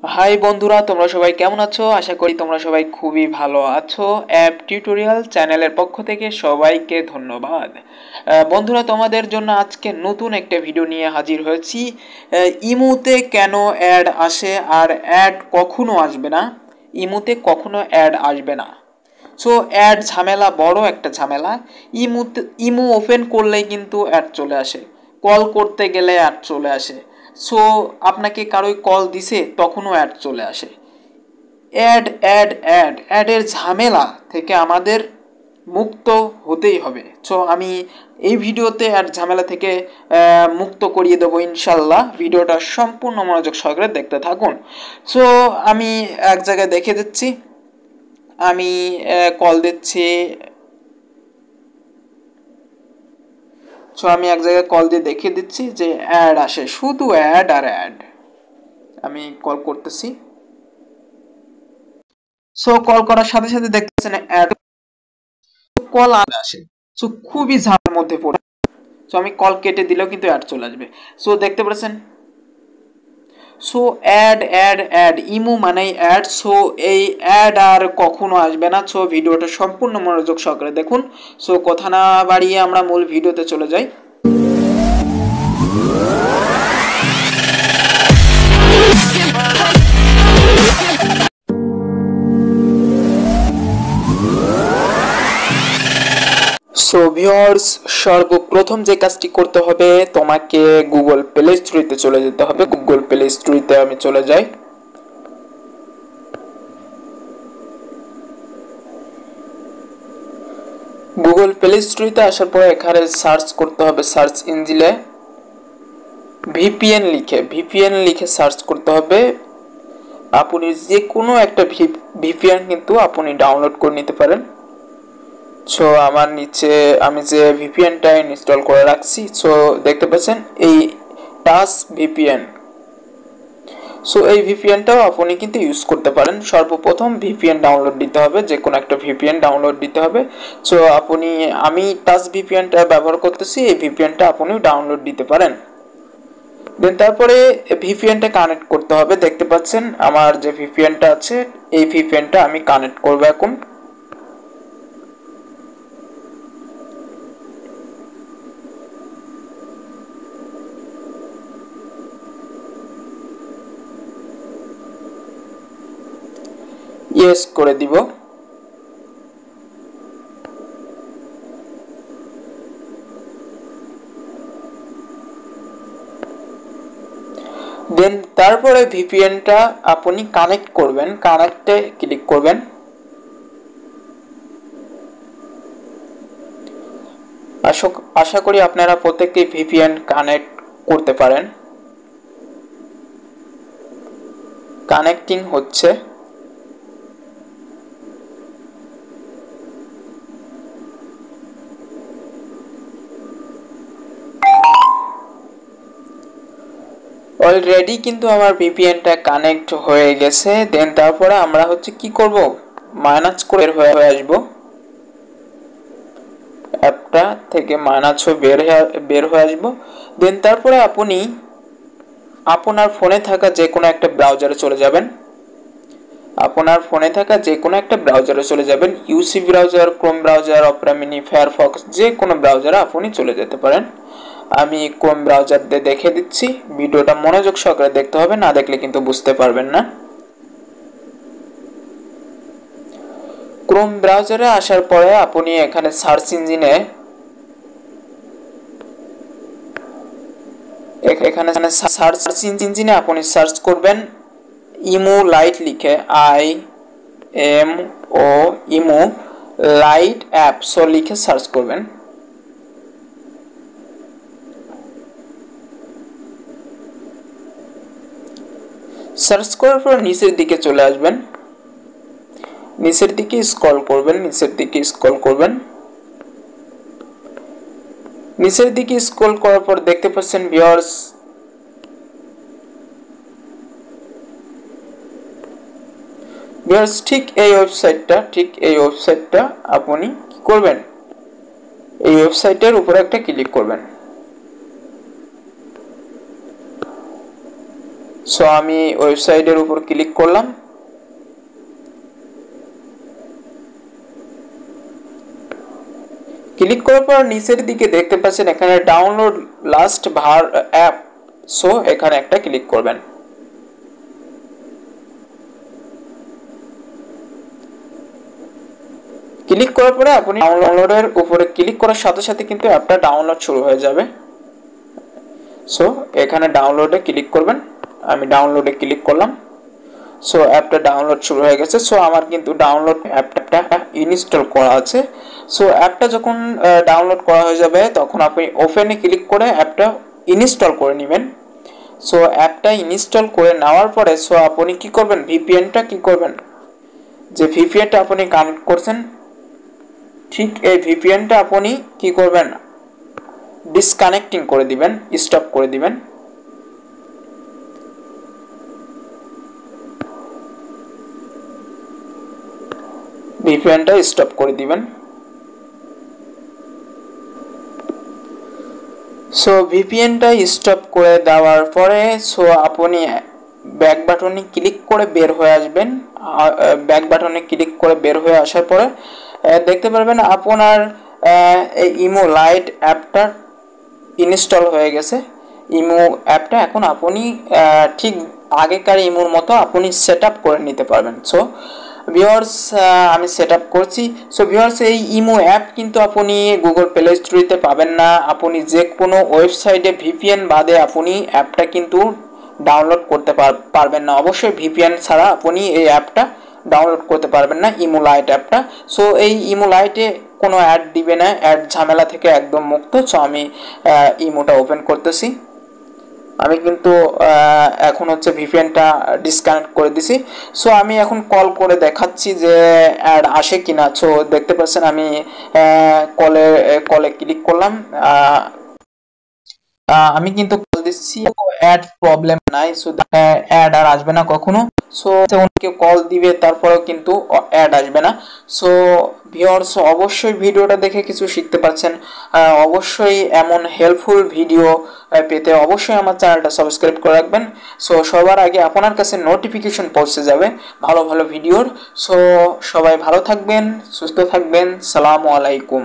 High বন্ধুরা, তোমরা সবাই কেমন আছো? আশা করি তোমরা সবাই খুবই ভালো আছো। অ্যাপ টিউটোরিয়াল চ্যানেলের পক্ষ থেকে সবাইকে ধন্যবাদ। বন্ধুরা, তোমাদের জন্য আজকে নতুন একটা ভিডিও নিয়ে হাজির হয়েছি। ইমুতে কেন অ্যাড আসে আর অ্যাড কখনো আসবে না। ইমুতে কখনো অ্যাড আসবে না। সো অ্যাড ঝামেলা, বড় একটা ঝামেলা। ইমু ওপেন করলেই কিন্তু অ্যাড চলে আসে, কল করতে গেলে অ্যাড চলে আসে। সো আপনাকে কারোই কল দিছে তখনও অ্যাড চলে আসে। অ্যাডের ঝামেলা থেকে আমাদের মুক্ত হতেই হবে। সো আমি এই ভিডিওতে অ্যাড ঝামেলা থেকে মুক্ত করিয়ে দেবো ইনশাল্লাহ। ভিডিওটা সম্পূর্ণ মনোযোগ সহকারে দেখতে থাকুন। সো আমি এক জায়গায় দেখে দিচ্ছি, আমি কল দিচ্ছি। সো আমি এক জায়গায় কল দিয়ে দেখিয়ে দিচ্ছি যে অ্যাড আসে, শুধু অ্যাড আর অ্যাড। আমি কল করতেছি। সো কল করার সাথে সাথে দেখতেছেন অ্যাড কল আসে। সো খুবই ঝামেলার মধ্যে পড়ে। সো আমি কল কেটে দিলেও কিন্তু অ্যাড চলে আসবে। সো দেখতে পাচ্ছেন, সো অ্যাড ইমু মানেই অ্যাড। সো এই অ্যাড আর কখনো আসবে না। সো ভিডিওটা সম্পূর্ণ মনোযোগ সহকারে দেখুন। সো কথা না বাড়িয়ে আমরা মূল ভিডিওতে চলে যাই। সো ভিউয়ার্স, সর্বপ্রথম যে কাজটি করতে হবে, তোমাকে গুগল প্লে স্টোরে চলে যেতে হবে। গুগল প্লে স্টোরে আমি চলে যাই। গুগল প্লে স্টোরে আসার পরে এখানে সার্চ করতে হবে, সার্চ ইঞ্জিনে ভিপিএন লিখে সার্চ করতে হবে। আপনি যে কোনো একটা ভিপিএন কিন্তু আপনি ডাউনলোড করে নিতে পারেন। সো আমার নিচে আমি যে ভিপিএনটা ইনস্টল করে রাখছি, সো দেখতে পাচ্ছেন এই টাচ ভিপিএন। সো এই ভিপিএনটাও আপনি কিন্তু ইউজ করতে পারেন। সর্বপ্রথম ভিপিএন ডাউনলোড দিতে হবে, যে কোনো একটা ভিপিএন ডাউনলোড দিতে হবে। সো আমি টাচ ভিপিএনটা ব্যবহার করতেছি, এই ভিপিএনটা আপনি ডাউনলোড দিতে পারেন। দেন তারপরে ভিপিএনটা কানেক্ট করতে হবে। দেখতে পাচ্ছেন আমার যে ভিপিএনটা আছে, এই ভিপিএনটা আমি কানেক্ট করব এখন। ইয়েস করে দিব। দেন তারপরে ভিপিএনটা আপনি কানেক্ট করবেন, কানেক্টে ক্লিক করবেন। আশা করি আপনারা প্রত্যেকটি ভিপিএন কানেক্ট করতে পারেন। কানেক্টিং হচ্ছে। অলরেডি কিন্তু আমার ভিপিএনটা কানেক্ট হয়ে গেছে। দেন তারপরে আমরা হচ্ছে কি করব, মাইনাস করে হয়ে আসব, অ্যাপটা থেকে মাইনাস হয়ে বের হয়ে আসব। দেন তারপরে আপনি আপনার ফোনে থাকা যে কোনো একটা ব্রাউজারে চলে যাবেন। আপনার ফোনে থাকা যে কোনো একটা ব্রাউজারে চলে যাবেন। UC browser, Chrome browser, Opera Mini, Firefox, যে কোনো ব্রাউজারে আপনি চলে যেতে পারেন। আমি ক্রোম ব্রাউজার দিয়ে দেখে দিচ্ছি। ভিডিওটা মনোযোগ সহকারে দেখতে হবে, না দেখলে কিন্তু বুঝতে পারবেন না। ক্রোম ব্রাউজারে আসার পরে আপনি এখানে সার্চ ইঞ্জিনে আপনি সার্চ করবেন ইমু লাইট লিখে, ইমু লাইট অ্যাপ। সো লিখে সার্চ করবেন। সার্চ করার পর নিচের দিকে চলে আসবেন, নিচের দিকে স্ক্রল করবেন, নিচের দিকে স্ক্রল করার পর দেখতে পাচ্ছেন ভিউয়ার্স, ঠিক এই ওয়েবসাইটটা আপনি কি করবেন, এই ওয়েবসাইটের উপরে একটা ক্লিক করবেন। সো আমি ওয়েবসাইটের উপর ক্লিক করলাম। ক্লিক করার পর নিচের দিকে দেখতে পাচ্ছেন এখানে ডাউনলোড লাস্ট ভার অ্যাপ, সো এখানে একটা ক্লিক করবেন। ক্লিক করার পরে আপনি ডাউনলোডের উপরে ক্লিক করার সাথে সাথে কিন্তু অ্যাপটা ডাউনলোড শুরু হয়ে যাবে। সো এখানে ডাউনলোডে ক্লিক করবেন। আমি ডাউনলোডে ক্লিক করলাম। সো অ্যাপটা ডাউনলোড শুরু হয়ে গেছে। সো আমার কিন্তু ডাউনলোড অ্যাপটা ইনস্টল করা আছে। সো অ্যাপটা যখন ডাউনলোড করা হয়ে যাবে তখন আপনি ওপেনে ক্লিক করে অ্যাপটা ইনস্টল করে নেবেন। সো অ্যাপটা ইনস্টল করে নেওয়ার পরে সো আপনি কি করবেন, ভিপিএনটা কি করবেন, যে ভিপিএনটা আপনি কানেক্ট করছেন ঠিক এই ভিপিএনটা আপনি কি করবেন, ডিসকানেক্টিং করে দিবেন, স্টপ করে দিবেন। ভিপিএনটা স্টপ করে দিবেন। সো ভিপিএনটা স্টপ করে দেওয়ার পরে সো আপনি ব্যাক বাটনে ক্লিক করে বের হয়ে আসবেন। ব্যাক বাটনে ক্লিক করে বের হয়ে আসার পরে দেখতে পারবেন আপনার এই ইমো লাইট অ্যাপটা ইনস্টল হয়ে গেছে। ইমো অ্যাপটা এখন আপনি ঠিক আগেকার ইমোর মতো আপনি সেট আপ করে নিতে পারবেন। সো ভিউয়ার্স আমি সেট আপ করছি। সো ভিউয়ার্স এই ইমো অ্যাপ কিন্তু আপনি গুগল প্লে স্টোরেতে পাবেন না। আপনি যে কোনো ওয়েবসাইটে ভিপিএন বাদে আপনি অ্যাপটা কিন্তু ডাউনলোড করতে পারবেন না। অবশ্যই ভিপিএন ছাড়া আপনি এই অ্যাপটা ডাউনলোড করতে পারবেন না, ইমো লাইট অ্যাপটা। সো এই ইমো লাইটে কোনো অ্যাড দিবে না, অ্যাড ঝামেলা থেকে একদম মুক্ত। সো আমি ইমোটা ওপেন করতেছি। আমি কিন্তু এখন হচ্ছে ভিপিএনটা ডিসকানেক্ট করে দিছি। সো আমি এখন কল করে দেখাচ্ছি যে অ্যাড আসে কিনা। সো দেখতে পাচ্ছেন আমি কলে ক্লিক করলাম। আমি কিন্তু কল দিচ্ছি, অ্যাড প্রবলেম নাই। সো অ্যাড আর আসবে না কখনো। সো অনেকে কল দিবে তারপরেও কিন্তু অ্যাড আসবে না। সো ভিউয়ার্স অবশ্যই ভিডিওটা দেখে কিছু শিখতে পারছেন। অবশ্যই এমন হেল্পফুল ভিডিও পেতে অবশ্যই আমার চ্যানেলটা সাবস্ক্রাইব করে রাখবেন। সো সবার আগে আপনার কাছে নোটিফিকেশন পৌঁছে যাবে ভালো ভালো ভিডিওর। সো সবাই ভালো থাকবেন, সুস্থ থাকবেন। সালামু আলাইকুম।